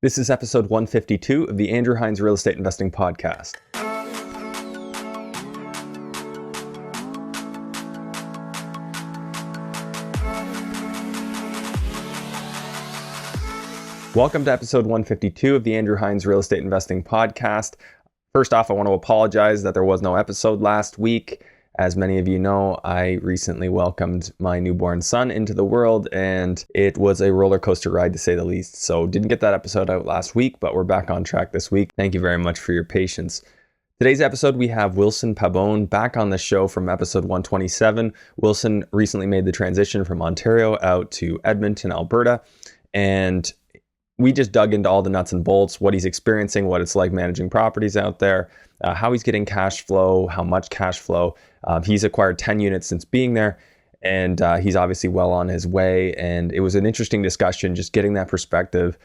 This is episode 152 of the Andrew Hines Real Estate Investing Podcast. Welcome to episode 152 of the Andrew Hines Real Estate Investing Podcast. First off, I want to apologize that there was no episode last week. As many of you know, I recently welcomed my newborn son into the world, and it was a roller coaster ride to say the least. So didn't get that episode out last week, but we're back on track this week. Thank you very much for your patience. Today's episode, we have Wilson Pabon back on the show from episode 127. Wilson recently made the transition from Ontario out to Edmonton, Alberta, and we just dug into all the nuts and bolts, what he's experiencing, what it's like managing properties out there, how he's getting cash flow, how much cash flow. He's acquired 10 units since being there, and he's obviously well on his way. And it was an interesting discussion, just getting that perspective.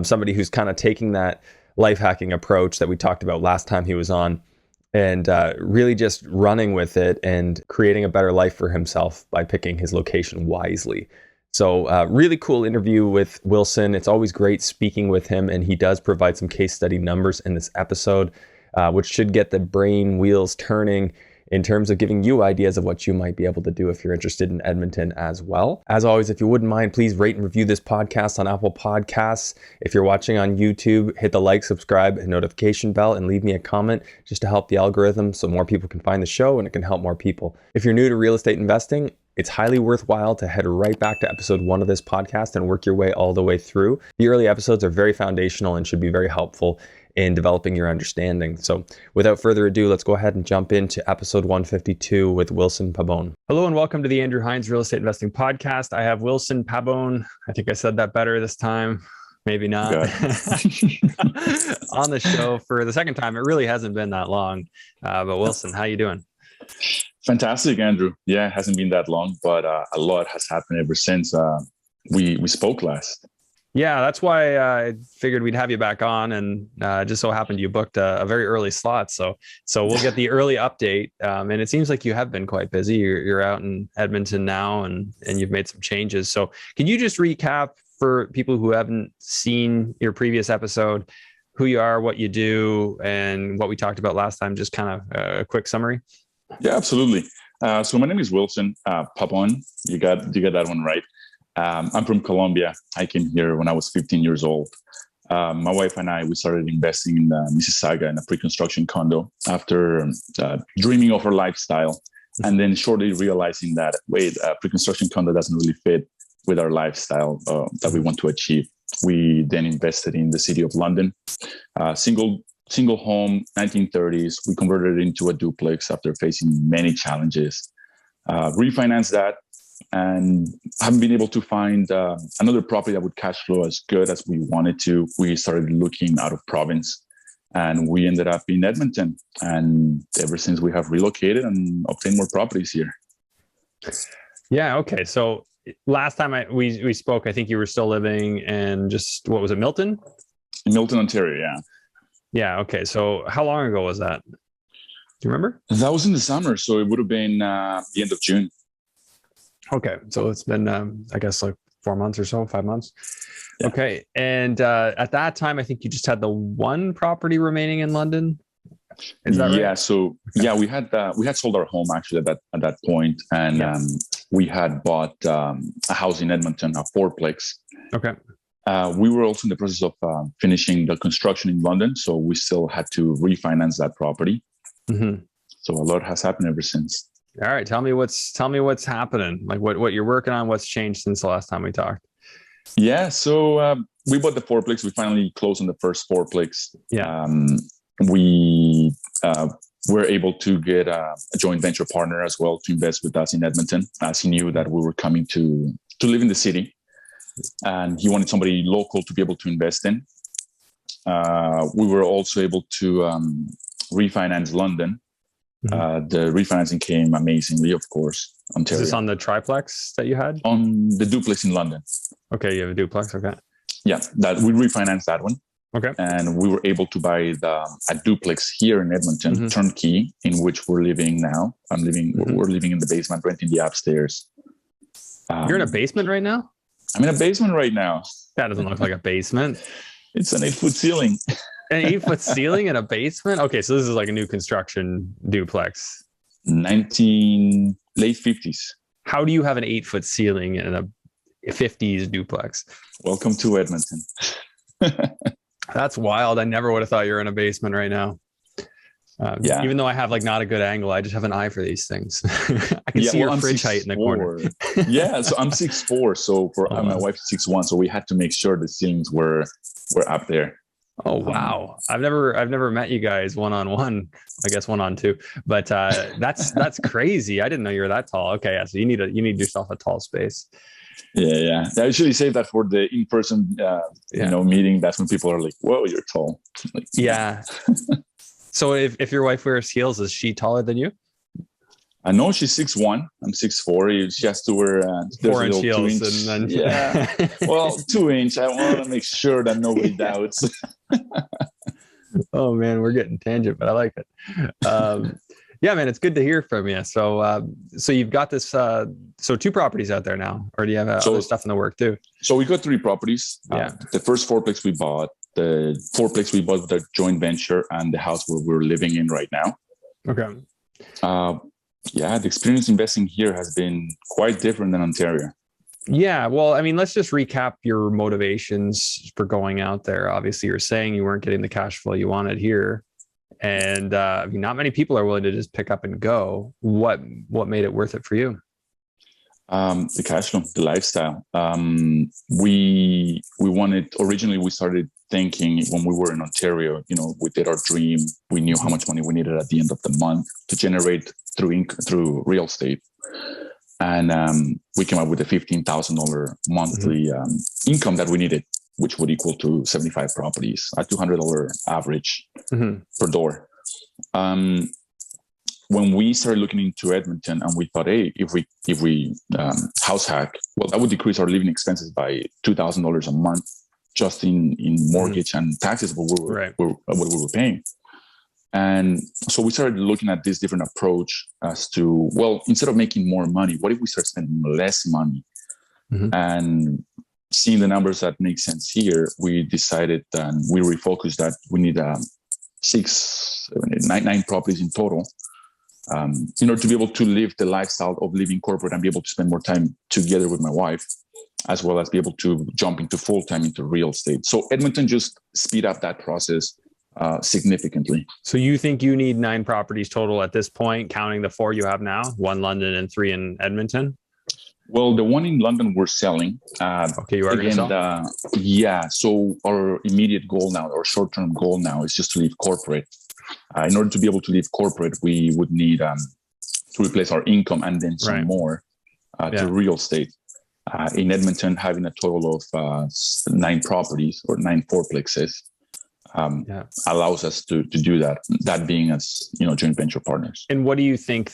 Somebody who's kind of taking that life hacking approach that we talked about last time he was on, and really just running with it and creating a better life for himself by picking his location wisely. So really cool interview with Wilson. It's always great speaking with him, and he does provide some case study numbers in this episode, which should get the brain wheels turning in terms of giving you ideas of what you might be able to do if you're interested in Edmonton as well. As always, if you wouldn't mind, please rate and review this podcast on Apple Podcasts. If you're watching on YouTube, hit the like, subscribe, and notification bell, and leave me a comment just to help the algorithm so more people can find the show and it can help more people. If you're new to real estate investing, it's highly worthwhile to head right back to episode 1 of this podcast and work your way all the way through. The early episodes are very foundational and should be very helpful in developing your understanding. So without further ado, let's go ahead and jump into episode 152 with Wilson Pabon. Hello and welcome to the Andrew Hines Real Estate Investing Podcast. I have Wilson Pabon. I think I said that better this time. Maybe not. On the show for the second time. It really hasn't been that long. But Wilson, how you doing? Fantastic, Andrew. Yeah, it hasn't been that long, but a lot has happened ever since we spoke last. Yeah, that's why I figured we'd have you back on, and just so happened you booked a very early slot. So we'll get the early update. And it seems like you have been quite busy. You're out in Edmonton now, and you've made some changes. So can you just recap for people who haven't seen your previous episode, who you are, what you do, and what we talked about last time? Just kind of a quick summary. Yeah, absolutely. So my name is Wilson Pabon. You got that one right. I'm from Colombia. I came here when I was 15 years old. My wife and I, we started investing in Mississauga in a pre-construction condo after dreaming of our lifestyle, and then shortly realizing that, pre-construction condo doesn't really fit with our lifestyle that we want to achieve. We then invested in the city of London, single home, 1930s. We converted it into a duplex after facing many challenges, refinanced that, and haven't been able to find another property that would cash flow as good as we wanted to. We started looking out of province, and we ended up in Edmonton. And ever since, we have relocated and obtained more properties here. Yeah. Okay. So last time we spoke, I think you were still living in what was it, Milton? In Milton, Ontario. Yeah. Yeah. Okay. So how long ago was that? Do you remember? That was in the summer. So it would have been the end of June. Okay. So it's been, I guess, like 4 months or so, 5 months. Yeah. Okay. And at that time, I think you just had the one property remaining in London. Is that right? Yeah. So yeah, we had sold our home actually at that point, and we had bought a house in Edmonton, a fourplex. Okay. We were also in the process of finishing the construction in London, so we still had to refinance that property. Mm-hmm. So a lot has happened ever since. All right, tell me what's happening. Like what you're working on. What's changed since the last time we talked? Yeah, so we bought the fourplex. We finally closed on the first fourplex. Yeah. We were able to get a joint venture partner as well to invest with us in Edmonton, as he knew that we were coming to live in the city, and he wanted somebody local to be able to invest in. We were also able to refinance London. Mm-hmm. The refinancing came amazingly, of course. Ontario. Is this on the triplex that you had? On the duplex in London. Okay, you have a duplex. Okay. Yeah, that we refinanced that one. Okay. And we were able to buy a duplex here in Edmonton, mm-hmm. turnkey, in which we're living now. Mm-hmm. We're living in the basement, renting the upstairs. You're in a basement right now? I'm in a basement right now. That doesn't look like a basement. It's an 8-foot ceiling. An 8-foot ceiling in a basement? Okay, so this is like a new construction duplex. 19 late 50s. How do you have an 8-foot ceiling in a 50s duplex? Welcome to Edmonton. That's wild. I never would have thought you were in a basement right now. Yeah. Even though I have like not a good angle, I just have an eye for these things. I can see your fridge height in the corner. Yeah, so I'm 6'4", so my wife's 6'1", so we had to make sure the ceilings were up there. Oh wow! I've never met you guys one-on-one. I guess one-on-two, but that's crazy. I didn't know you were that tall. Okay, yeah, so you need yourself a tall space. Yeah. I usually say that for the in-person, meeting. That's when people are like, "Whoa, you're tall." Like, yeah. So if your wife wears heels, is she taller than you? I know she's 6'1". I'm 6'4". She has to wear 4-inch heels, and then well, 2-inch. I want to make sure that nobody doubts. Oh man, we're getting tangent, but I like it. Yeah, man, it's good to hear from you. So you've got this. So 2 properties out there now, or do you have other stuff in the work too? So we got 3 properties. Yeah. The first 4-plex we bought, the 4-plex we bought with a joint venture, and the house where we're living in right now. Okay. Yeah, the experience investing here has been quite different than Ontario. Yeah, well, I mean, let's just recap your motivations for going out there. Obviously, you're saying you weren't getting the cash flow you wanted here, and I mean, not many people are willing to just pick up and go. What made it worth it for you? The cash flow, the lifestyle. We wanted, originally we started thinking when we were in Ontario, we did our dream. We knew how much money we needed at the end of the month to generate through real estate. And we came up with a $15,000 monthly income that we needed, which would equal to 75 properties, a $200 average per door. When we started looking into Edmonton, and we thought, hey, if we house hack, well, that would decrease our living expenses by $2,000 a month just in mortgage and taxes, what we were paying. And so we started looking at this different approach as to, well, instead of making more money, what if we start spending less money? And seeing the numbers that make sense here, we decided and we refocused that we need 6, 7, 8, 9 properties in total. In order to be able to live the lifestyle of living corporate and be able to spend more time together with my wife, as well as be able to jump into full-time into real estate. So Edmonton just speed up that process significantly. So you think you need 9 properties total at this point, counting the 4 you have now, 1 London and 3 in Edmonton? Well, the one in London we're selling. Okay, you are going to sell? Yeah, so our immediate goal now, our short-term goal now is just to leave corporate. In order to be able to leave corporate, we would need to replace our income and then some more to real estate. In Edmonton, having a total of 9 properties or 9 4-plexes allows us to do that. That being as joint venture partners. And what do you think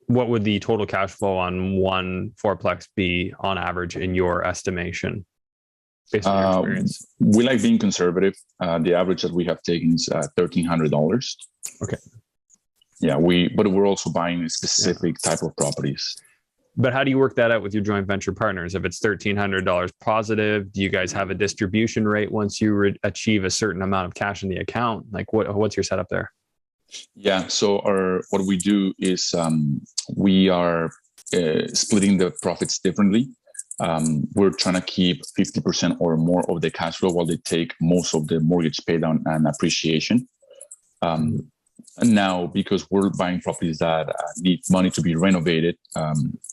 what would the total cash flow on 1 4-plex be on average in your estimation? Based on your experience? We like being conservative. The average that we have taken is $1,300. Okay. Yeah, but we're also buying a specific type of properties. But how do you work that out with your joint venture partners? If it's $1,300 positive, do you guys have a distribution rate once you achieve a certain amount of cash in the account? Like what's your setup there? Yeah, so what we do is we are splitting the profits differently. We're trying to keep 50% or more of the cash flow while they take most of the mortgage pay down and appreciation. And now, because we're buying properties that need money to be renovated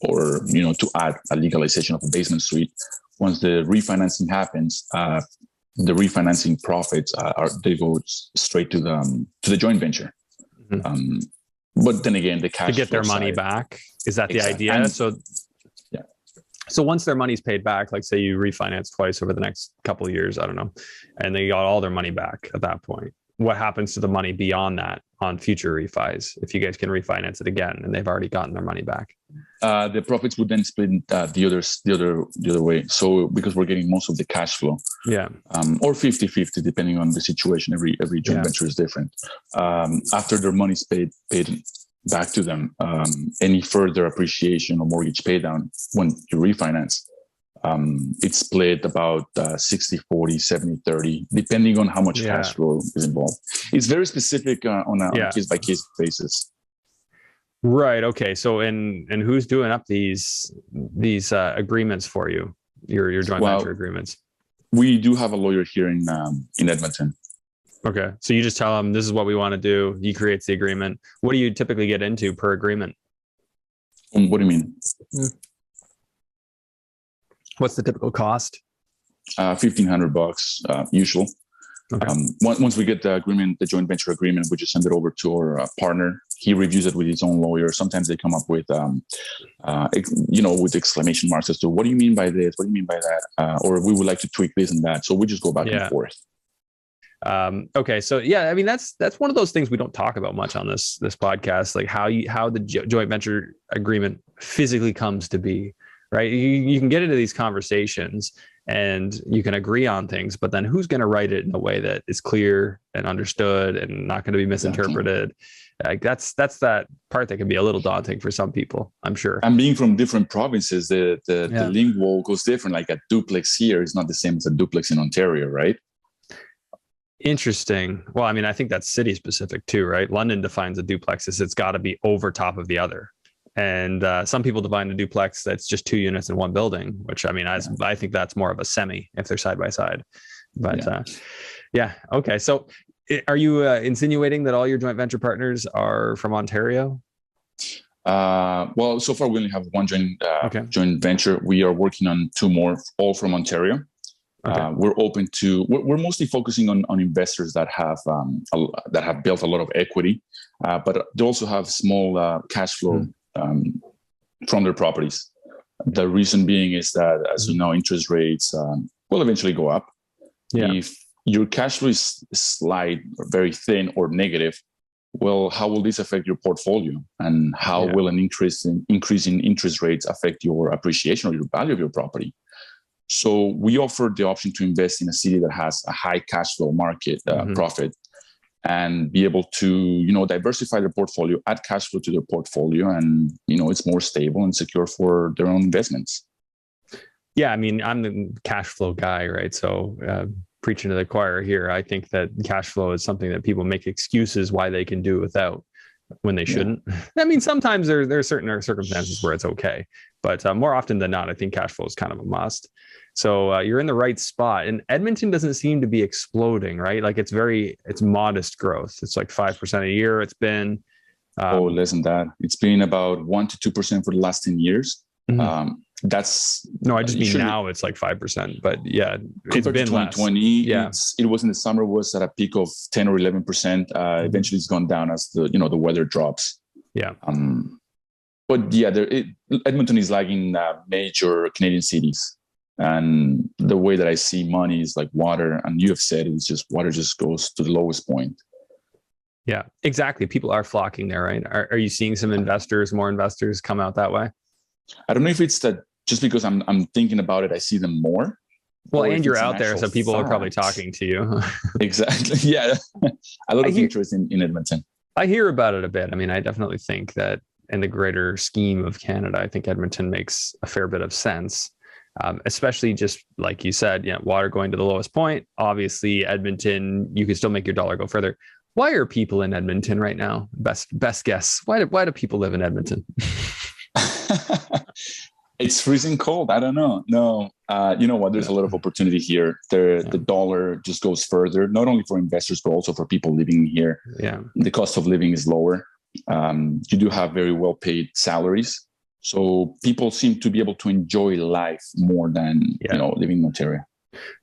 or to add a legalization of a basement suite, once the refinancing happens, the refinancing profits they go straight to the joint venture. But then again, the cash to get their money side, back, is that the exactly. idea? And, So once their money's paid back, like say you refinance twice over the next couple of years, I don't know, and they got all their money back at that point, what happens to the money beyond that on future refis if you guys can refinance it again and they've already gotten their money back? The profits would then split the other way. So because we're getting most of the cash flow, or 50-50 depending on the situation. Every joint venture is different. After their money's paid back to them, any further appreciation or mortgage pay down when you refinance It's split about 60-40, 70-30, depending on how much cash flow is involved. It's very specific on a case-by-case basis. Right. Okay. So, and who's doing up these agreements for you? Your joint venture agreements. We do have a lawyer here in Edmonton. Okay. So you just tell them this is what we want to do. He creates the agreement. What do you typically get into per agreement? What do you mean? What's the typical cost? $1,500 usual. Okay. Once we get the agreement, the joint venture agreement, we just send it over to our partner. He reviews it with his own lawyer. Sometimes they come up with, with exclamation marks as to what do you mean by this? What do you mean by that? Or we would like to tweak this and that. So we just go back and forth. Okay. So yeah, I mean, that's one of those things we don't talk about much on this podcast, like how the joint venture agreement physically comes to be, right? You can get into these conversations and you can agree on things, but then who's going to write it in a way that is clear and understood and not going to be misinterpreted? Like that's that part that can be a little daunting for some people, I'm sure. And being from different provinces, the lingo goes different. Like a duplex here is not the same as a duplex in Ontario, right? Interesting. Well, I mean, I think that's city specific too, right? London defines a duplex as it's got to be over top of the other. And some people define a duplex that's just 2 units in one building, which I mean, I think that's more of a semi if they're side by side. But okay. So are you insinuating that all your joint venture partners are from Ontario? Well, so far we only have one joint venture. We are working on 2 more, all from Ontario. Okay. We're mostly focusing on investors that have built a lot of equity, but they also have small cash flow from their properties. The reason being is that, as you know, interest rates will eventually go up. Yeah. If your cash flow is slight or very thin or negative, well, how will this affect your portfolio? And how will an increase in interest rates affect your appreciation or your value of your property? So we offer the option to invest in a city that has a high cash flow market profit, and be able to, diversify their portfolio, add cash flow to their portfolio, and, it's more stable and secure for their own investments. Yeah, I mean, I'm the cash flow guy, right? So preaching to the choir here, I think that cash flow is something that people make excuses why they can do without when they shouldn't. I mean, sometimes there are certain circumstances where it's okay, but more often than not, I think cash flow is kind of a must. So you're in the right spot, and Edmonton doesn't seem to be exploding, right? Like it's modest growth. It's like 5% a year. It's been less than that. It's been about 1% to 2% for the last 10 years. Mm-hmm. I just mean now it's like 5%, but yeah, it's been 2020. It was in the summer, was at a peak of 10 or 11%. Eventually it's gone down as the weather drops. Yeah. But yeah, Edmonton is lagging major Canadian cities. And the way that I see money is like water, and you have said it's just water just goes to the lowest point. Yeah, exactly. People are flocking there, right? Are you seeing more investors come out that way? I don't know if it's that just because I'm thinking about it, I see them more. Well, and you're out there, so people are probably talking to you. Exactly. Yeah, a lot of interest in Edmonton. I hear about it a bit. I mean, I definitely think that in the greater scheme of Canada, I think Edmonton makes a fair bit of sense. Especially just like you said, water going to the lowest point. Obviously, Edmonton, you can still make your dollar go further. Why are people in Edmonton right now? Best guess. Why do people live in Edmonton? It's freezing cold. I don't know. No, you know what? There's a lot of opportunity here. The dollar just goes further, not only for investors, but also for people living here. Yeah, the cost of living is lower. You do have very well-paid salaries. So people seem to be able to enjoy life more than living in Ontario.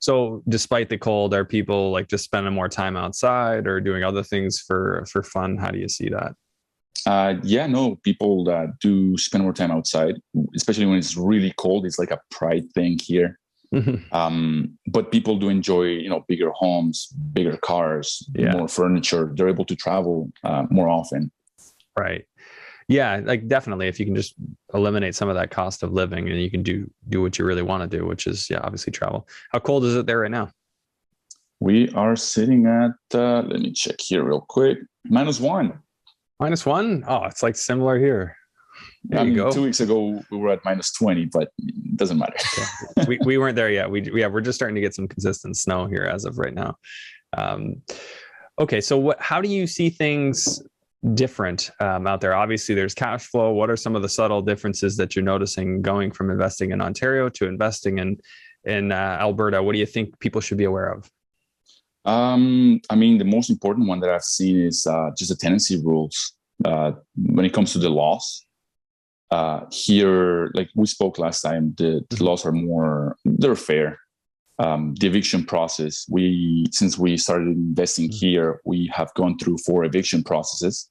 So despite the cold, are people like just spending more time outside or doing other things for fun? How do you see that? People do spend more time outside, especially when it's really cold. It's like a pride thing here. Mm-hmm. But people do enjoy, bigger homes, bigger cars, more furniture. They're able to travel more often. Right. Yeah, like definitely. If you can just eliminate some of that cost of living, and you can do what you really want to do, which is obviously travel. How cold is it there right now? We are sitting at let me check here real quick. -1. -1? Oh, it's like similar here. There you go. 2 weeks ago we were at -20, but it doesn't matter. Okay. We weren't there yet. We're just starting to get some consistent snow here as of right now. Okay, so how do you see things different out there? Obviously, there's cash flow. What are some of the subtle differences that you're noticing going from investing in Ontario to investing in Alberta? What do you think people should be aware of? I mean, the most important one that I've seen is just the tenancy rules. When it comes to the laws, here, like we spoke last time, the laws are they're fair. The eviction process, since we started investing here, we have gone through 4 eviction processes.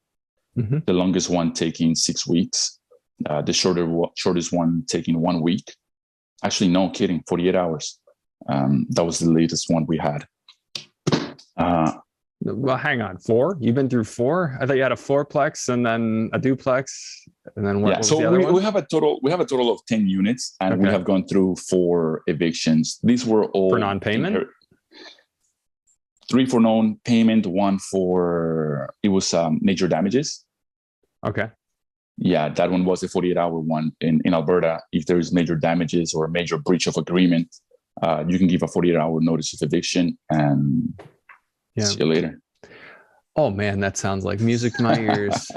The longest one taking 6 weeks, the shortest one taking 1 week. Actually, no kidding, 48 hours. That was the latest one we had. Well, hang on, 4? You've been through 4? I thought you had a 4-plex and then a duplex, and then what was the other one? We have a total of 10 units, and we have gone through 4 evictions. These were all for non-payment. 3 for non-payment, 1 for major damages. Okay. Yeah, that one was a 48-hour one in Alberta. If there is major damages or a major breach of agreement, you can give a 48-hour notice of eviction and see you later. Oh man, that sounds like music to my ears.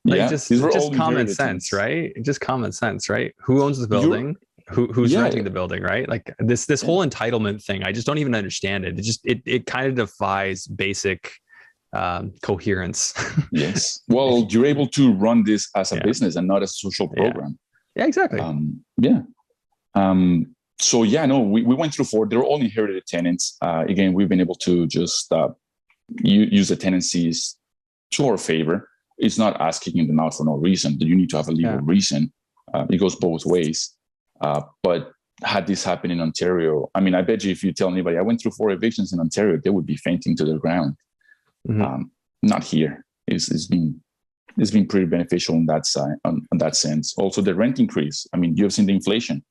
Like just common sense, right? Just common sense, right? Who owns the building? Who's renting the building, right? Like this whole entitlement thing, I just don't even understand it. It kind of defies basic coherence. Yes. Well, you're able to run this as a business and not as a social program. Yeah, exactly. So we went through 4. They're all inherited tenants. Again, we've been able to just use the tenancies to our favor. It's not us kicking them out for no reason. You need to have a legal reason. It goes both ways. But had this happened in Ontario, I mean, I bet you if you tell anybody I went through 4 evictions in Ontario, they would be fainting to the ground. Not here. It's been pretty beneficial on that side, on that sense. Also, the rent increase. I mean, you have seen the inflation.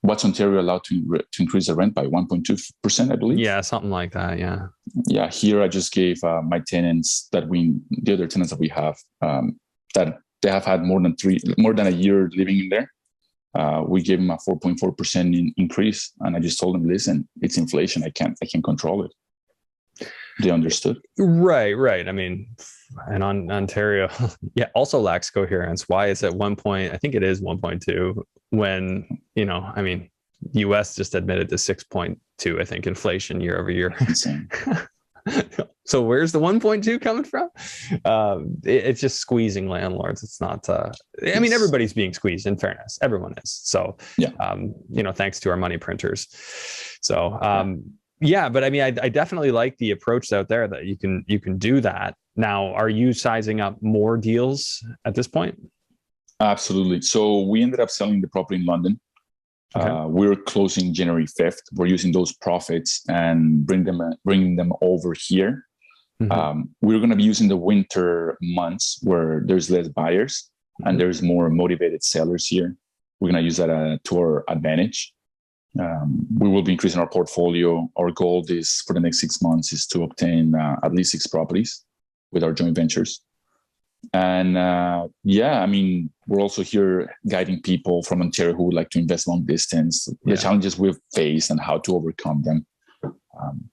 What's Ontario allowed to increase the rent by 1.2%, I believe? Yeah, something like that. Yeah. Yeah. Here, I just gave my tenants the other tenants that we have, that they have had more than a year living in there. We gave them a 4.4% increase, and I just told them, listen, it's inflation. I can't control it. They understood. Right. I mean, and on Ontario, also lacks coherence. Why is it 1 point? I think it is 1.2 when, I mean, US just admitted to 6.2, I think, inflation year over year. Insane. So where's the 1.2 coming from? It's just squeezing landlords. It's not, I mean, everybody's being squeezed, in fairness. Everyone is. So, thanks to our money printers. So, but I mean, I definitely like the approach out there that you can do that. Now, are you sizing up more deals at this point? Absolutely. So we ended up selling the property in London. We're closing January 5th. We're using those profits and bringing them over here. We're going to be using the winter months where there's less buyers and there's more motivated sellers here. We're going to use that to our advantage. We will be increasing our portfolio. Our goal is for the next 6 months is to obtain at least 6 properties with our joint ventures. And I mean, we're also here guiding people from Ontario who would like to invest long distance, the challenges we've faced and how to overcome them.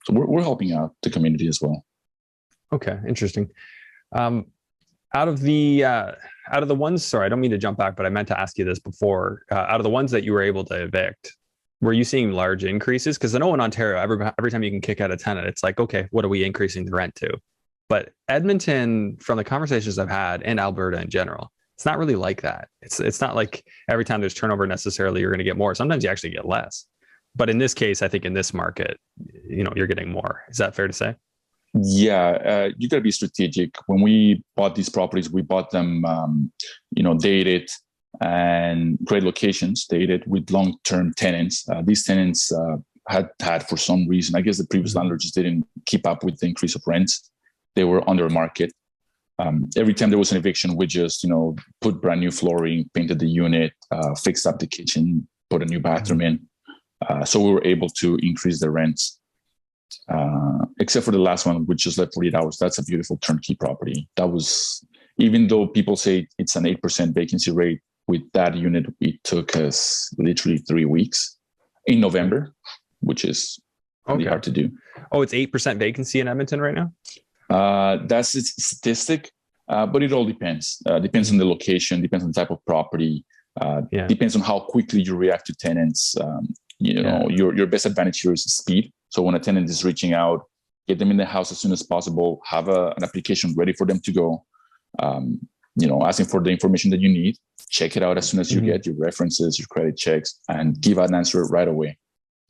So we're helping out the community as well. Okay, interesting. Out of the ones, sorry, I don't mean to jump back, but I meant to ask you this before. Out of the ones that you were able to evict, were you seeing large increases? Because I know in Ontario, every time you can kick out a tenant, it's like, okay, what are we increasing the rent to? But Edmonton, from the conversations I've had, and Alberta in general, it's not really like that. It's not like every time there's turnover necessarily you're going to get more. Sometimes you actually get less. But in this case, I think in this market, you're getting more. Is that fair to say? Yeah, you got to be strategic. When we bought these properties, we bought them, dated and great locations, dated with long-term tenants. These tenants had for some reason, I guess the previous landlord just didn't keep up with the increase of rents. They were under market. Every time there was an eviction, we just, put brand new flooring, painted the unit, fixed up the kitchen, put a new bathroom in. So we were able to increase the rents. Except for the last one, which just left 48 hours. That's a beautiful turnkey property. It even though people say it's an 8% vacancy rate, with that unit, it took us literally 3 weeks in November, which is really hard to do. Oh, it's 8% vacancy in Edmonton right now? That's its statistic, but it all depends. Depends on the location, depends on the type of property, depends on how quickly you react to tenants. Your best advantage here is speed. So when a tenant is reaching out, get them in the house as soon as possible, have an application ready for them to go, asking for the information that you need, check it out as soon as you get your references, your credit checks, and give an answer right away.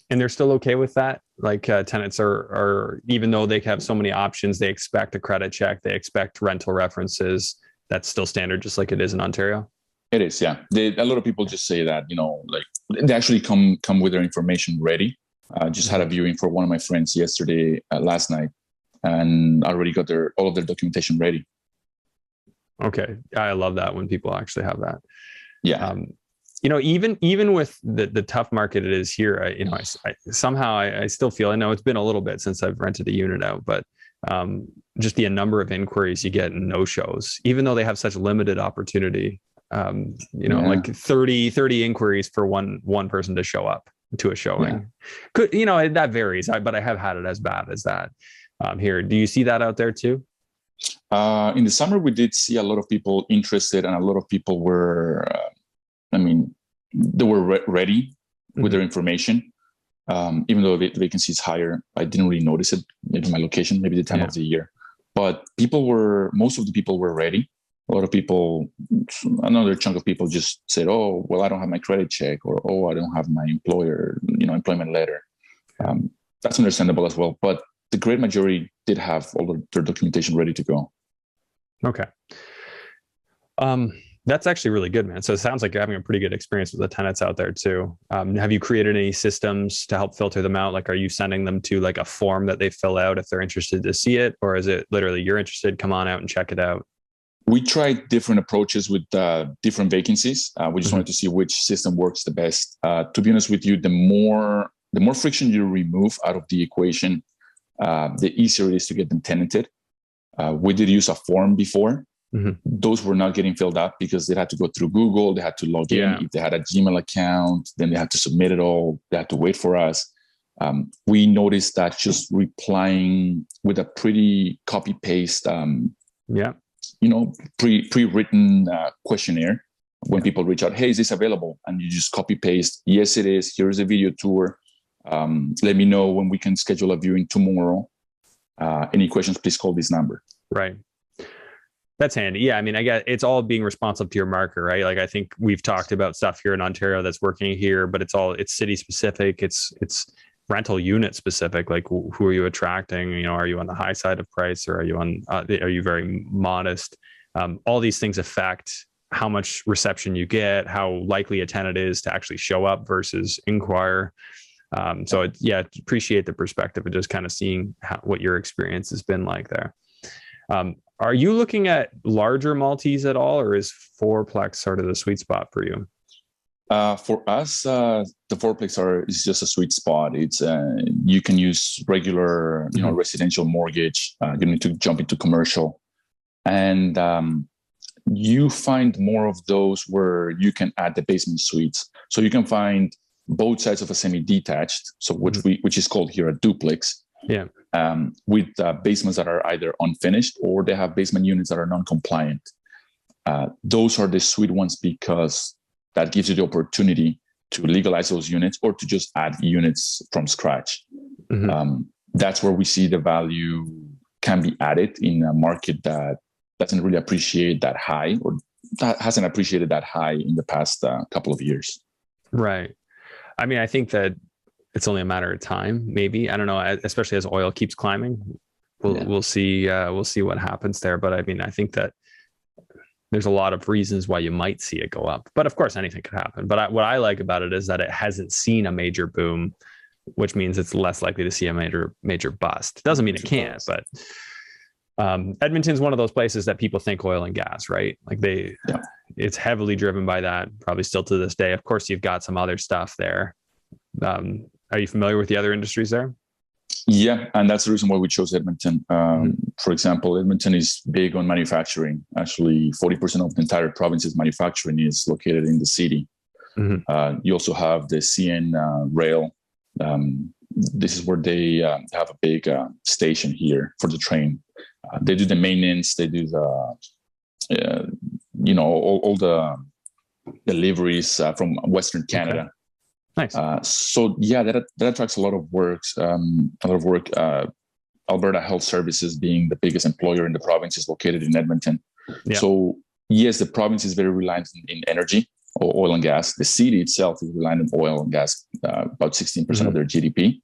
And they're still okay with that? Like tenants are, even though they have so many options, they expect a credit check, they expect rental references. That's still standard, just like it is in Ontario? It is, yeah. A lot of people just say that, like they actually come with their information ready. Just had a viewing for one of my friends last night, and already got all of their documentation ready. Okay. I love that when people actually have that. Yeah. Even with the tough market it is here, I still feel, I know it's been a little bit since I've rented a unit out, but just the number of inquiries you get and no-shows, even though they have such limited opportunity, like 30 inquiries for one person to show up to a showing. That varies, but I have had it as bad as that here. Do you see that out there too? In the summer, we did see a lot of people interested, and a lot of people were, they were ready with their information. Even though the vacancy is higher, I didn't really notice it. Maybe my location, maybe the time of the year. But most of the people were ready. A lot of people, another chunk of people just said, "Oh, well, I don't have my credit check," or "Oh, I don't have my employment letter." That's understandable as well. But the great majority did have all of their documentation ready to go. Okay. That's actually really good, man. So it sounds like you're having a pretty good experience with the tenants out there too. Have you created any systems to help filter them out? Like, are you sending them to like a form that they fill out if they're interested to see it? Or is it literally, you're interested, come on out and check it out? We tried different approaches with different vacancies. We just wanted to see which system works the best. To be honest with you, the more friction you remove out of the equation, the easier it is to get them tenanted. We did use a form before. Those were not getting filled out because they had to go through Google. They had to log in. If they had a Gmail account, then they had to submit it all. They had to wait for us. We noticed that just replying with a pretty copy-paste, pre-written questionnaire, when people reach out, "Hey, is this available?" And you just copy-paste, "Yes, it is. Here's a video tour. Let me know when we can schedule a viewing tomorrow. Any questions, please call this number." Right. That's handy. Yeah. I guess it's all being responsive to your market, right? Like, I think we've talked about stuff here in Ontario that's working here, but it's city specific. It's rental unit specific. Like, who are you attracting? Are you on the high side of price, or are you very modest? All these things affect how much reception you get, how likely a tenant is to actually show up versus inquire. Appreciate the perspective of just kind of seeing what your experience has been like there. Are you looking at larger multis at all, or is fourplex sort of the sweet spot for you? For us, the fourplex is just a sweet spot. It's you can use regular, residential mortgage. You need to jump into commercial, and you find more of those where you can add the basement suites. So you can find both sides of a semi-detached, so which is called here a duplex. Yeah. With basements that are either unfinished or they have basement units that are non-compliant. Those are the sweet ones because that gives you the opportunity to legalize those units or to just add units from scratch. That's where we see the value can be added in a market that doesn't really appreciate that high, or that hasn't appreciated that high in the past couple of years. Right. I think that it's only a matter of time, maybe. I don't know, especially as oil keeps climbing. We'll see what happens there. But I think that there's a lot of reasons why you might see it go up. But of course, anything could happen. But what I like about it is that it hasn't seen a major boom, which means it's less likely to see a major bust. Doesn't mean it can't, but Edmonton's one of those places that people think oil and gas, right? Like it's heavily driven by that, probably still to this day. Of course, you've got some other stuff there. Are you familiar with the other industries there? Yeah, and that's the reason why we chose Edmonton. For example, Edmonton is big on manufacturing. Actually, 40% of the entire province's manufacturing is located in the city. You also have the CN rail. This is where they have a big station here for the train. They do the maintenance. They do the, all the deliveries from Western Canada. Okay. Nice. So yeah, that attracts a lot of work. Alberta Health Services, being the biggest employer in the province, is located in Edmonton. Yeah. So yes, the province is very reliant in energy, or oil and gas. The city itself is reliant on oil and gas, about 16% of their GDP,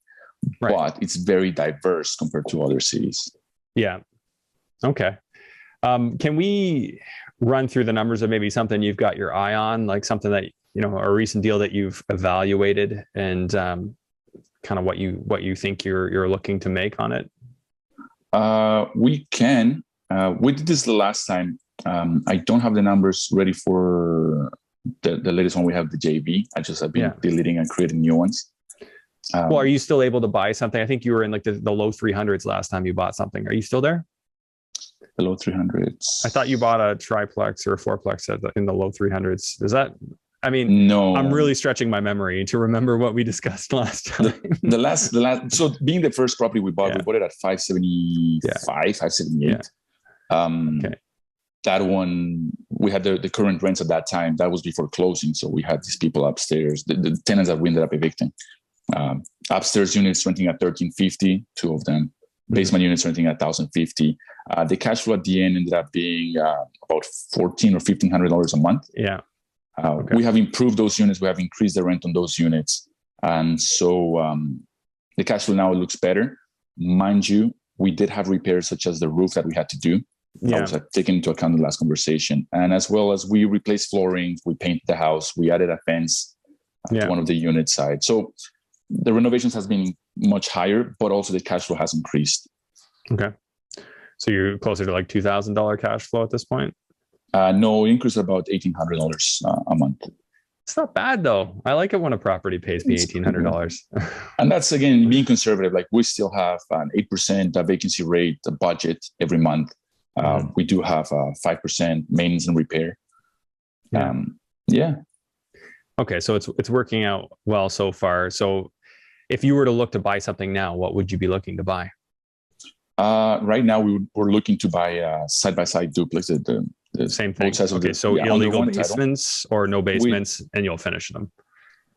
but it's very diverse compared to other cities. Yeah. Okay. Can we run through the numbers of maybe something you've got your eye on, like something that, a recent deal that you've evaluated, and kind of what you think you're looking to make on it? We can. We did this the last time. I don't have the numbers ready for the latest one. We have the JV. I just have been deleting and creating new ones. Well, are you still able to buy something? I think you were in like the low 300s last time you bought something. Are you still there? The low 300s. I thought you bought a triplex or a fourplex in the low 300s. Is that? I mean, no. I'm really stretching my memory to remember what we discussed last time. The last. So being the first property we bought, we bought it at 575, 578. Okay. That one, we had the current rents at that time. That was before closing. So we had these people upstairs, the tenants that we ended up evicting. Upstairs units renting at $1,350, two of them. Basement units renting at $1,050. The cash flow at the end ended up being about $1,400 or $1,500 a month. Yeah. We have improved those units. We have increased the rent on those units. And so the cash flow now looks better. Mind you, we did have repairs such as the roof that we had to do. That was taken into account in the last conversation. And as well as we replaced flooring, we painted the house, we added a fence to one of the unit side. So the renovations has been much higher, but also the cash flow has increased. Okay. So you're closer to like $2,000 cash flow at this point? No, increase about $1,800 a month. It's not bad though. I like it when a property pays me $1,800. And that's, again, being conservative. Like, we still have an 8% vacancy rate budget every month. We do have 5% maintenance and repair. Okay, so it's working out well so far. So if you were to look to buy something now, what would you be looking to buy? Right now, we're looking to buy a side-by-side duplex. The same thing. Okay, so illegal basements or no basements, and you'll finish them.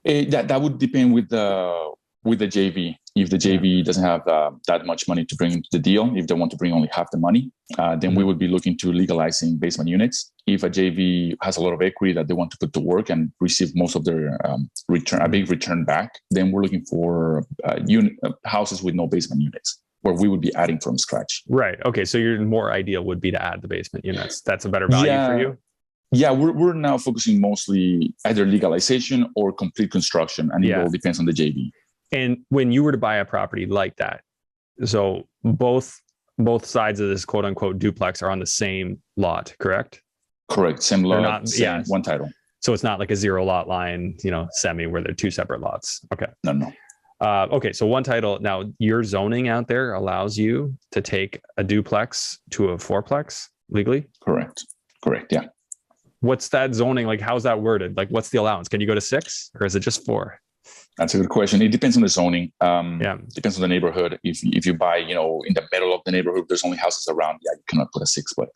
That would depend with the JV. If the JV doesn't have that much money to bring into the deal, if they want to bring only half the money, then we would be looking to legalizing basement units. If a JV has a lot of equity that they want to put to work and receive most of their return, a big return back, then we're looking for houses with no basement units, where we would be adding from scratch. Right. Okay. So your more ideal would be to add the basement units. That's a better value for you? Yeah, we're now focusing mostly either legalization or complete construction, and it all depends on the JV. And when you were to buy a property like that, so both sides of this quote unquote duplex are on the same lot, correct? Correct. Same lot, one title. So it's not like a zero lot line, semi where they're two separate lots. Okay. No. Okay, so one title. Now, your zoning out there allows you to take a duplex to a fourplex legally? Correct. Yeah. What's that zoning like? How's that worded? Like, what's the allowance? Can you go to 6 or is it just 4? That's a good question. It depends on the zoning. Depends on the neighborhood. If you buy, in the middle of the neighborhood, there's only houses around. Yeah, you cannot put a 6plex.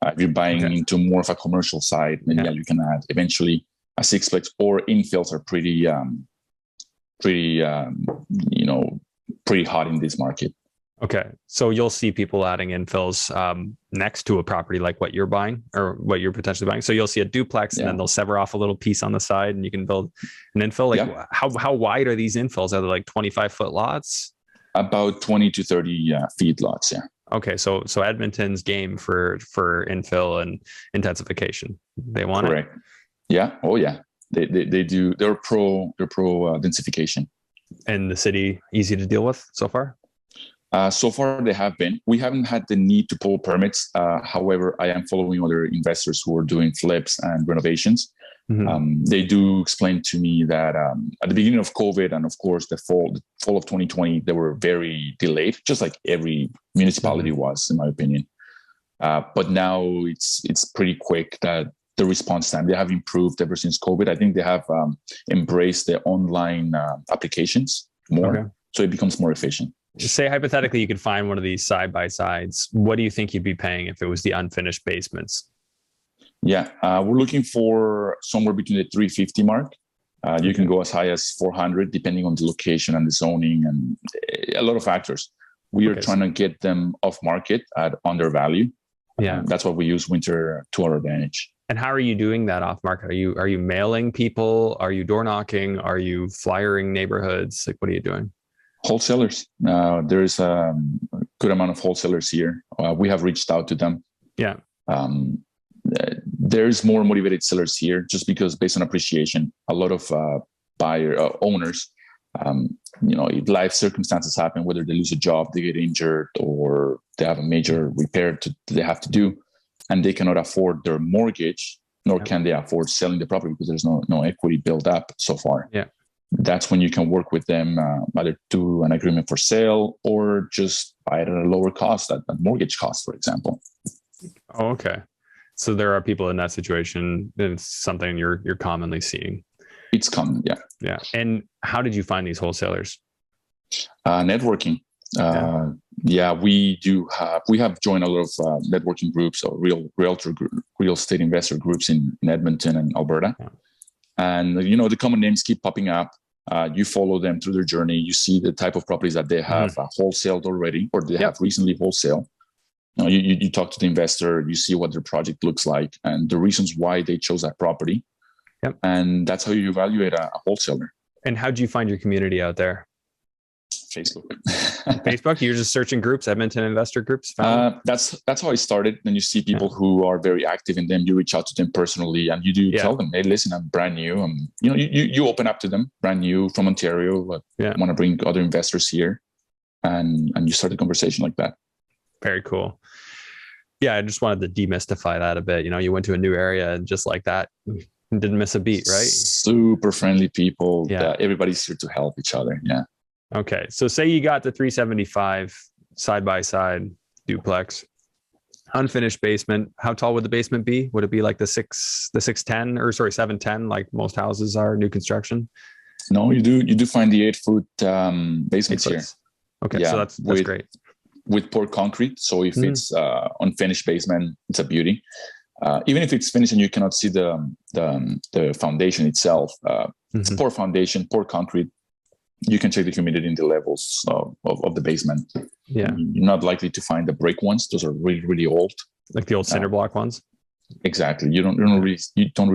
If you're buying into more of a commercial side, then you can add eventually a 6plex. Or infills are pretty hot in this market. Okay. So you'll see people adding infills next to a property like what you're buying or what you're potentially buying. So you'll see a duplex and then they'll sever off a little piece on the side and you can build an infill. Like how wide are these infills? Are they like 25-foot lots? About 20 to 30 feet lots. Yeah. Okay. So Edmonton's game for infill and intensification. They want it. Yeah. Oh yeah. They do. They're pro densification. And the city easy to deal with so far? So far, they have been. We haven't had the need to pull permits. However, I am following other investors who are doing flips and renovations. They do explain to me that at the beginning of COVID and of course the fall of 2020, they were very delayed, just like every municipality was, in my opinion. But now it's pretty quick that the response time, they have improved ever since COVID. I think they have embraced the online applications more, so it becomes more efficient. Say hypothetically, you could find one of these side by sides. What do you think you'd be paying if it was the unfinished basements? Yeah, we're looking for somewhere between the 350 mark. You can go as high as 400, depending on the location and the zoning and a lot of factors. We are trying to get them off market at undervalue. Yeah, that's what we use winter to our advantage. And how are you doing that off market? Are you mailing people? Are you door knocking? Are you flyering neighborhoods? Like, what are you doing? Wholesalers. There's a good amount of wholesalers here. We have reached out to them. Yeah. There's more motivated sellers here just because based on appreciation, a lot of owners, if life circumstances happen, whether they lose a job, they get injured, or they have a major repair they have to do, and they cannot afford their mortgage, nor can they afford selling the property because there's no equity built up so far. Yeah. That's when you can work with them, either do an agreement for sale or just buy it at a lower cost, at mortgage cost, for example. Oh, okay. So there are people in that situation. It's something you're commonly seeing. It's common, yeah. Yeah. And how did you find these wholesalers? Networking. We have joined a lot of networking groups or real estate investor groups in Edmonton and Alberta. Yeah. And, the common names keep popping up. You follow them through their journey. You see the type of properties that they have wholesaled already, or they have recently wholesale. You talk to the investor, you see what their project looks like and the reasons why they chose that property. Yep. And that's how you evaluate a wholesaler. And how'd you find your community out there? Facebook. Facebook? You're just searching groups, Edmonton investor groups? That's how I started. Then you see people who are very active in them. You reach out to them personally and you do tell them, hey, listen, I'm brand new. You open up to them, brand new from Ontario. I want to bring other investors here. And you start the conversation like that. Very cool. Yeah, I just wanted to demystify that a bit. You went to a new area and just like that, didn't miss a beat, right? Super friendly people. Yeah. Everybody's here to help each other. Yeah. Okay. So say you got the 375 side by side duplex, unfinished basement. How tall would the basement be? Would it be like the 710 like most houses are new construction? No, you do find the 8-foot basements here. Okay. Yeah, so that's great. With poured concrete. So if it's unfinished basement, it's a beauty. Even if it's finished and you cannot see the foundation itself, it's poured foundation, poured concrete. You can check the humidity in the levels of the basement. Yeah, you're not likely to find the brick ones; those are really, really old, like the old cinder block ones. Exactly. You don't really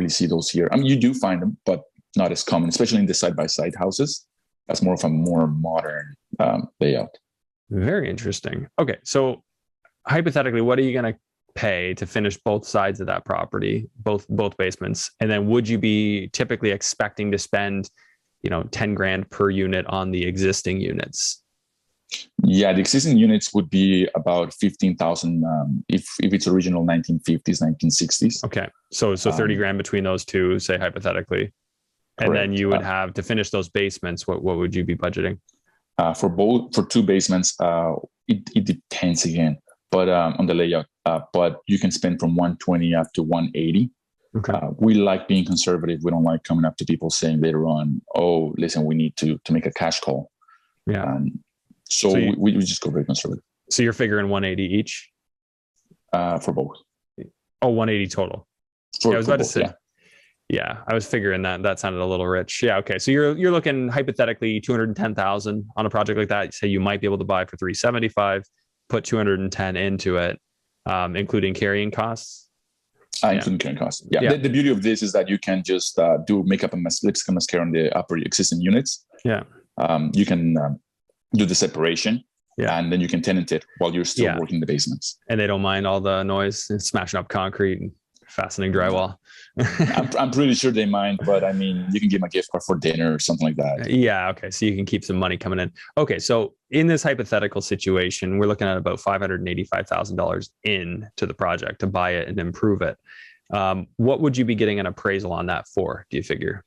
see those here. I mean, you do find them, but not as common, especially in the side by side houses. That's more of a more modern layout. Very interesting. Okay, so hypothetically, what are you going to pay to finish both sides of that property, both basements? And then would you be typically expecting to spend, $10,000 per unit on the existing units? Yeah, the existing units would be about 15,000 if it's original 1950s, 1960s. Okay, so $30,000 between those two, say hypothetically, and then you would have to finish those basements. What would you be budgeting? For two basements, it depends again, but on the layout. But you can spend from 120 up to 180. Okay. We like being conservative. We don't like coming up to people saying later on, "Oh, listen, we need to make a cash call." Yeah. So we just go very conservative. So you're figuring 180 each? For both. Oh, 180 total. I was about to say. Yeah, I was figuring that sounded a little rich. Yeah, okay. So you're looking hypothetically 210,000 on a project like that. Say you might be able to buy for 375, put 210 into it, including carrying costs. Including carrying costs. Yeah. The beauty of this is that you can just do makeup and lipstick and mascara on the upper existing units. Yeah. You can do the separation. Yeah. And then you can tenant it while you're still working the basements. And they don't mind all the noise and smashing up concrete and fastening drywall. I'm pretty sure they mind, but I mean, you can give them a gift card for dinner or something like that. Yeah. Okay. So you can keep some money coming in. Okay. So in this hypothetical situation, we're looking at about $585,000 into the project to buy it and improve it. What would you be getting an appraisal on that for, do you figure?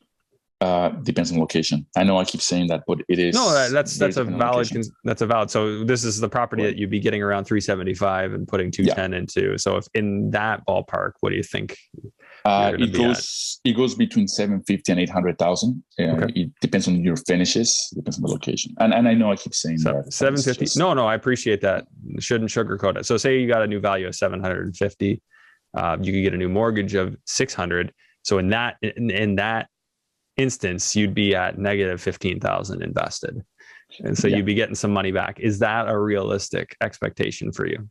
Depends on location. I know I keep saying that, but it is No, that's very a dependent on valid location. that's a valid. So this is the property Right. that you'd be getting around 375 and putting Yeah. 210 into. So if in that ballpark, what do you think you're going to It be at? goes between 750 and 800,000. Okay. It depends on your finishes, depends on the location. And I know I keep saying So that. 750. No, I appreciate that. Shouldn't sugarcoat it. So say you got a new value of 750, you could get a new mortgage of 600. So in that instance, you'd be at negative 15,000 invested. And so you'd be getting some money back. Is that a realistic expectation for you?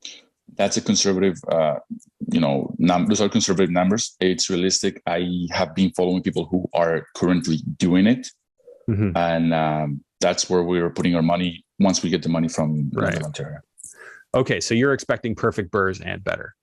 That's a conservative, those are conservative numbers. It's realistic. I have been following people who are currently doing it. Mm-hmm. And that's where we're putting our money once we get the money from Ontario. Okay, so you're expecting perfect BRRRRs and better.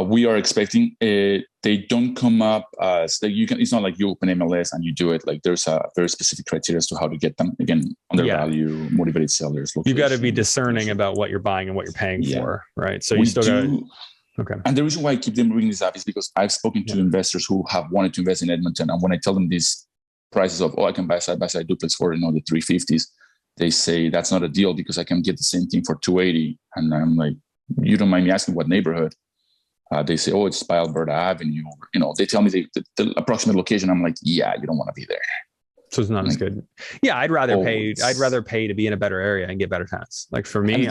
We are expecting they don't come up as it's not like you open MLS and you do it. Like there's a very specific criteria as to how to get them. Again, undervalue, motivated sellers. You've got to be discerning about what you're buying and what you're paying for, right? So you still got. Okay. And the reason why I keep them bringing this up is because I've spoken to investors who have wanted to invest in Edmonton, and when I tell them these prices of I can buy side by side duplex for the 350s, they say that's not a deal because I can get the same thing for 280, and I'm like, you don't mind me asking what neighborhood? They say, it's by Alberta Avenue. They tell me the approximate location. I'm like, you don't want to be there. So it's not as good. Yeah, I'd rather pay. I'd rather pay to be in a better area and get better tenants. Like for me,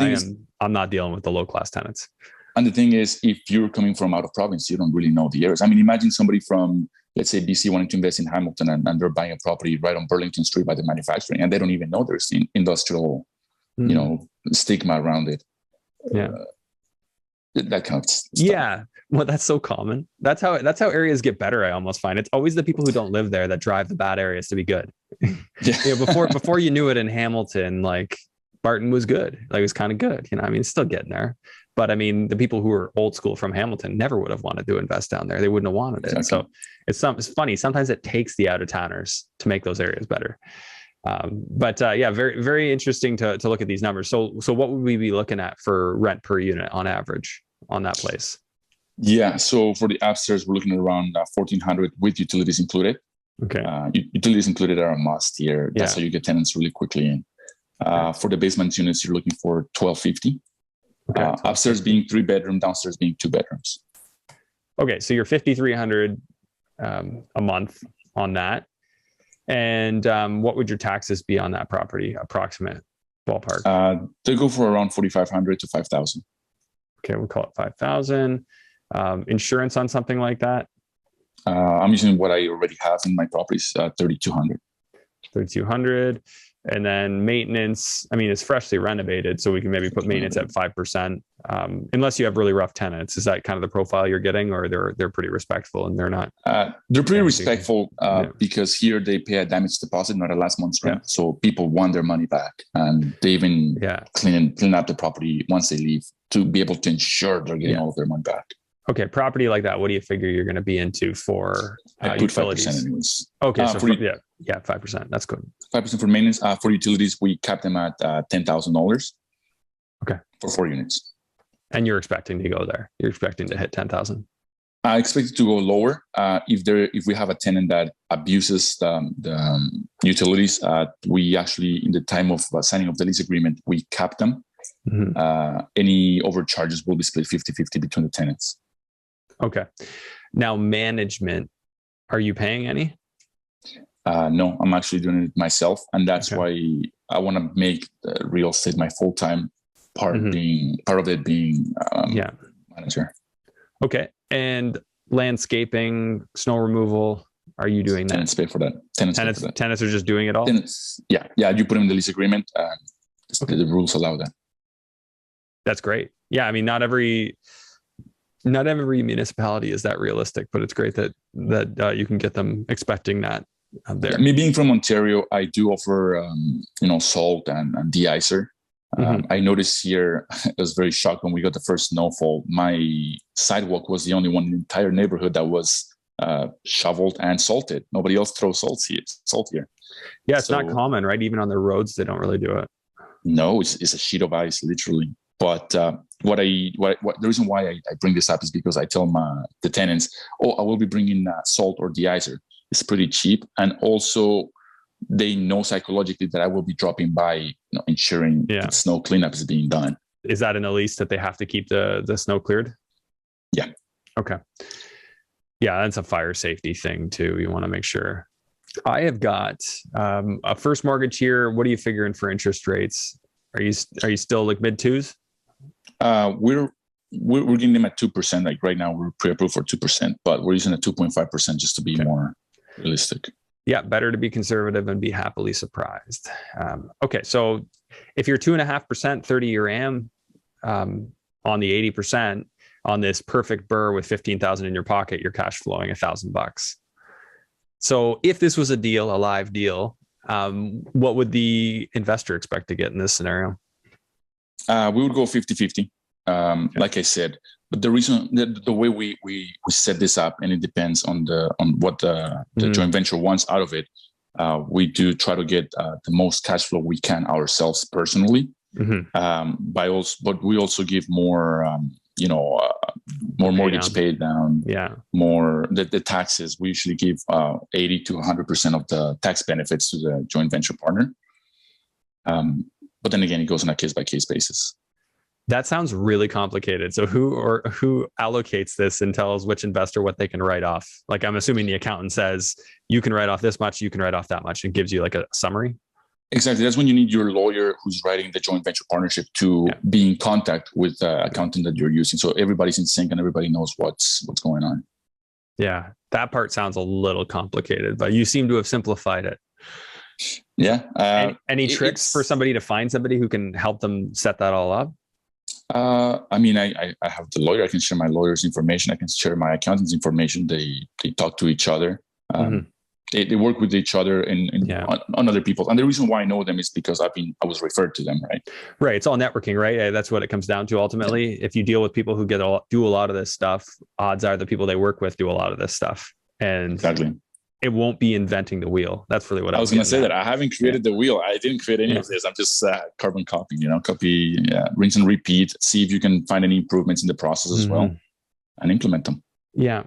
I'm not dealing with the low class tenants. And the thing is, if you're coming from out of province, you don't really know the areas. I mean, imagine somebody from, let's say, BC wanting to invest in Hamilton and they're buying a property right on Burlington Street by the manufacturing, and they don't even know there's industrial, stigma around it. Yeah. That kind of stuff. Yeah, well, that's so common. That's how areas get better. I almost find it's always the people who don't live there that drive the bad areas to be good. Before you knew it in Hamilton, like Barton was good. Like it was kind of good. I mean, it's still getting there. But I mean, the people who are old school from Hamilton never would have wanted to invest down there. They wouldn't have wanted it. Exactly. So it's funny. Sometimes it takes the out of towners to make those areas better. Very, very interesting to look at these numbers. So what would we be looking at for rent per unit on average on that place? Yeah. So for the upstairs, we're looking at around 1,400 with utilities included. Okay. Utilities included are a must here. That's how you get tenants really quickly in. For the basement units, you're looking for 1,250. Okay. Upstairs being 3 bedroom, downstairs being 2 bedrooms. Okay. So you're 5,300 a month on that. And what would your taxes be on that property? Approximate ballpark? They go for around 4,500 to 5,000. Okay, we'll call it 5,000. Insurance on something like that? I'm using what I already have in my properties, 3,200. 3,200. And then maintenance, I mean, it's freshly renovated, so we can maybe put maintenance at 5%, unless you have really rough tenants. Is that kind of the profile you're getting, or they're pretty respectful and they're not? They're pretty respectful because here they pay a damage deposit, not a last month's rent. Yeah. So people want their money back, and they even clean up the property once they leave to be able to ensure they're getting all of their money back. Okay, property like that, what do you figure you're going to be into for I put 5% anyways. Okay, so 5%. That's good. 5% for maintenance. For utilities, we cap them at $10,000. Okay. For 4 units. And you're expecting to go there. You're expecting to hit 10,000. I expect it to go lower. If we have a tenant that abuses the utilities, we actually, in the time of signing of the lease agreement, we cap them. Mm-hmm. Any overcharges will be split 50-50 between the tenants. Okay. Now, management, are you paying any? No, I'm actually doing it myself. And that's why I want to make real estate my full-time part, part of it being manager. Okay. And landscaping, snow removal, are you doing that? Tenants pay for that. Tenants are just doing it all? Tenants, yeah. You put them in the lease agreement. The rules allow that. That's great. Yeah. I mean, not every municipality is that realistic, but it's great that you can get them expecting that there. Yeah, me being from Ontario, I do offer, salt and de-icer. I noticed here, I was very shocked when we got the first snowfall. My sidewalk was the only one in the entire neighborhood that was shoveled and salted. Nobody else throws salt here. Yeah, it's not common, right? Even on the roads, they don't really do it. No, it's a sheet of ice, literally. But the reason why I bring this up is because I tell the tenants, oh, I will be bringing salt or de-icer. It's pretty cheap, and also they know psychologically that I will be dropping by, ensuring that snow cleanup is being done. Is that in the lease that they have to keep the snow cleared? Yeah. Okay. Yeah, that's a fire safety thing too. You want to make sure. I have got a first mortgage here. What are you figuring for interest rates? Are you still like mid twos? We're getting them at 2%. Like right now, we're pre-approved for 2%, but we're using a 2.5% just to be more realistic. Yeah, better to be conservative and be happily surprised. Okay, so if you're 2.5%, 30-year AM on the 80% on this perfect BRRRR with 15,000 in your pocket, you're cash flowing $1,000. So if this was a live deal, what would the investor expect to get in this scenario? We would go 50-50. Like I said, but the reason the way we set this up, and it depends on what the joint venture wants out of it. We do try to get the most cash flow we can ourselves personally. But we also give more, more mortgage paid down. Yeah, more the taxes. We usually give 80 to 100% of the tax benefits to the joint venture partner. But then again, it goes on a case by case basis. That sounds really complicated. So who allocates this and tells which investor what they can write off? Like, I'm assuming the accountant says you can write off this much, you can write off that much, and gives you like a summary. Exactly. That's when you need your lawyer who's writing the joint venture partnership to be in contact with the accountant that you're using. So everybody's in sync and everybody knows what's going on. Yeah. That part sounds a little complicated, but you seem to have simplified it. Yeah. Any tricks for somebody to find somebody who can help them set that all up? I mean, I have the lawyer. I can share my lawyer's information. I can share my accountant's information. They talk to each other. They work with each other and on other people. And the reason why I know them is because I was referred to them, right? Right. It's all networking, right? That's what it comes down to ultimately. If you deal with people who do a lot of this stuff, odds are the people they work with do a lot of this stuff. And exactly. It won't be inventing the wheel. That's really what I was going to say. That I haven't created the wheel. I didn't create any of this. I'm just carbon copying, copy, rinse and repeat, see if you can find any improvements in the process as well and implement them. Yeah.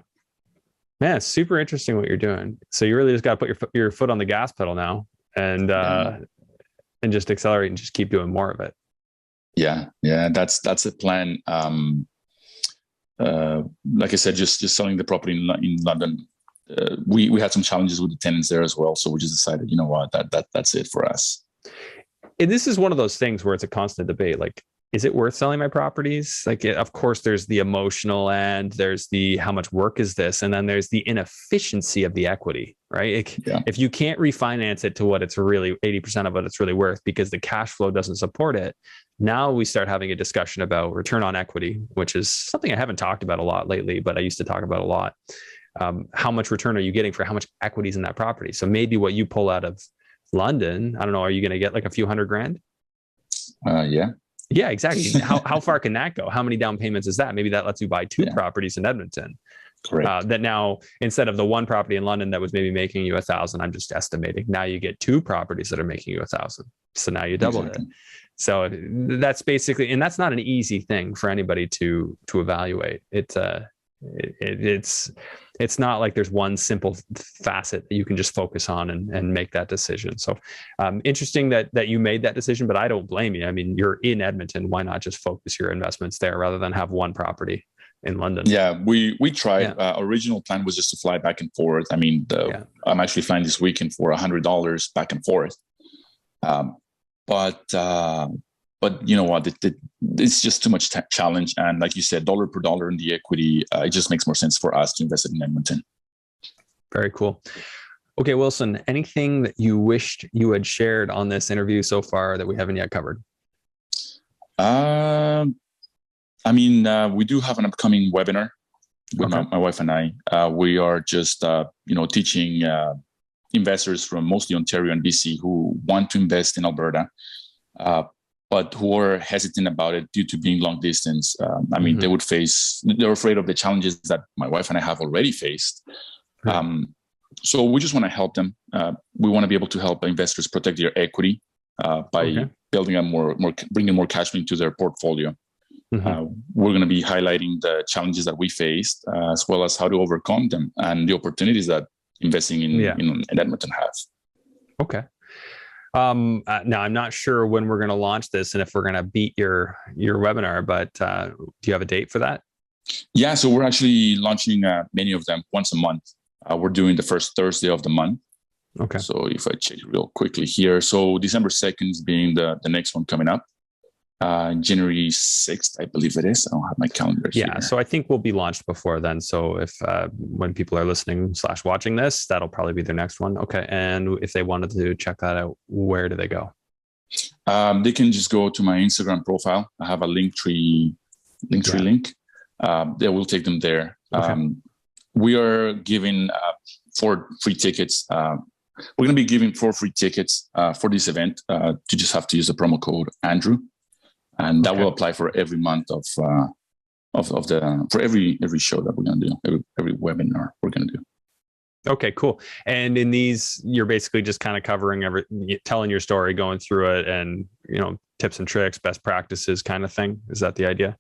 Man, it's super interesting what you're doing. So you really just got to put your foot on the gas pedal now and just accelerate and just keep doing more of it. Yeah. That's the plan. Like I said, just selling the property in London. We had some challenges with the tenants there as well. So we just decided, you know what, that's it for us. And this is one of those things where it's a constant debate. Like, is it worth selling my properties? Like, of course, there's the emotional end, there's the how much work is this? And then there's the inefficiency of the equity, right? If you can't refinance it to what it's really 80% of what it's really worth because the cash flow doesn't support it, now we start having a discussion about return on equity, which is something I haven't talked about a lot lately, but I used to talk about a lot. How much return are you getting for how much equity is in that property? So maybe what you pull out of London, I don't know, are you going to get like a few $100,000? Yeah, exactly. How far can that go? How many down payments is that? Maybe that lets you buy two properties in Edmonton. Correct. That now, instead of the one property in London that was maybe making you $1,000, I'm just estimating. Now you get two properties that are making you $1,000. So now you double it. So that's basically, and that's not an easy thing for anybody to evaluate. It's not like there's one simple facet that you can just focus on and make that decision. So interesting that you made that decision, but I don't blame you. I mean, you're in Edmonton. Why not just focus your investments there rather than have one property in London? Yeah, we tried. Original plan was just to fly back and forth. I mean, I'm actually flying this weekend for $100 back and forth. But you know what? It's just too much challenge. And like you said, dollar per dollar in the equity, it just makes more sense for us to invest it in Edmonton. Very cool. Okay, Wilson, anything that you wished you had shared on this interview so far that we haven't yet covered? I mean, we do have an upcoming webinar with my wife and I. We are just, teaching investors from mostly Ontario and BC who want to invest in Alberta. But who are hesitant about it due to being long distance. I mean, they're afraid of the challenges that my wife and I have already faced. So we just want to help them. We want to be able to help investors protect their equity by building up bringing more cash flow into their portfolio. We're going to be highlighting the challenges that we faced, as well as how to overcome them and the opportunities that investing in Edmonton has. Okay. Now I'm not sure when we're going to launch this and if we're going to beat your webinar, but do you have a date for that? Yeah, so we're actually launching many of them once a month. We're doing the first Thursday of the month. Okay. So if I check real quickly here, so December 2nd is being the next one coming up. January 6th, I believe it is. I don't have my calendar here. Yeah, so I think we'll be launched before then. So if when people are listening / watching this, that'll probably be their next one. Okay, and if they wanted to check that out, where do they go? They can just go to my Instagram profile. I have a Linktree link. That will take them there. Okay. We are giving 4 free tickets. We're going to be giving 4 free tickets for this event. You just have to use the promo code Andrew. And that will apply for every month for every show that we're going to do, every webinar we're going to do. Okay, cool. And in these, you're basically just kind of covering telling your story, going through it, and tips and tricks, best practices, kind of thing. Is that the idea?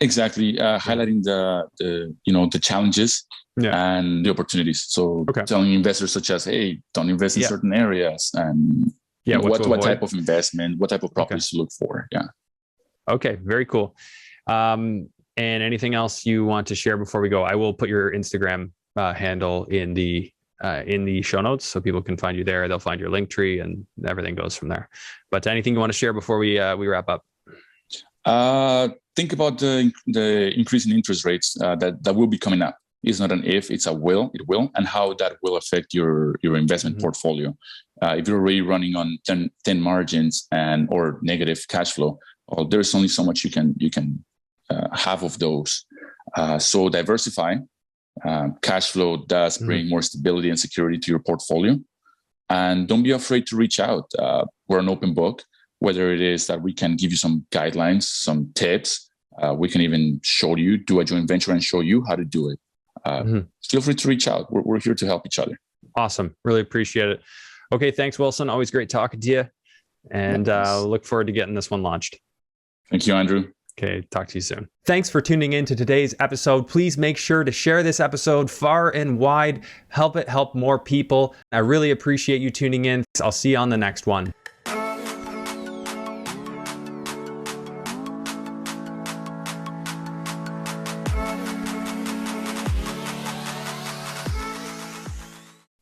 Exactly. Highlighting the challenges and the opportunities. So telling investors such as, hey, don't invest in certain areas, and what type of investment, what type of properties to look for. Yeah. Okay, very cool. And anything else you want to share before we go? I will put your Instagram handle in the show notes so people can find you there. They'll find your Linktree and everything goes from there. But anything you want to share before we wrap up? Think about the increase in interest rates that will be coming up. It's not an if, it's a will. It will, and how that will affect your investment portfolio. If you're already running on 10 margins or negative cash flow, well, there's only so much you can have of those. So diversify. Cash flow does bring more stability and security to your portfolio. And don't be afraid to reach out. We're an open book, whether it is that we can give you some guidelines, some tips. We can even do a joint venture and show you how to do it. Feel free to reach out. We're here to help each other. Awesome. Really appreciate it. Okay. Thanks, Wilson. Always great talking to you. And look forward to getting this one launched. Thank you, Andrew. Okay, talk to you soon. Thanks for tuning in to today's episode. Please make sure to share this episode far and wide. Help it help more people. I really appreciate you tuning in. I'll see you on the next one.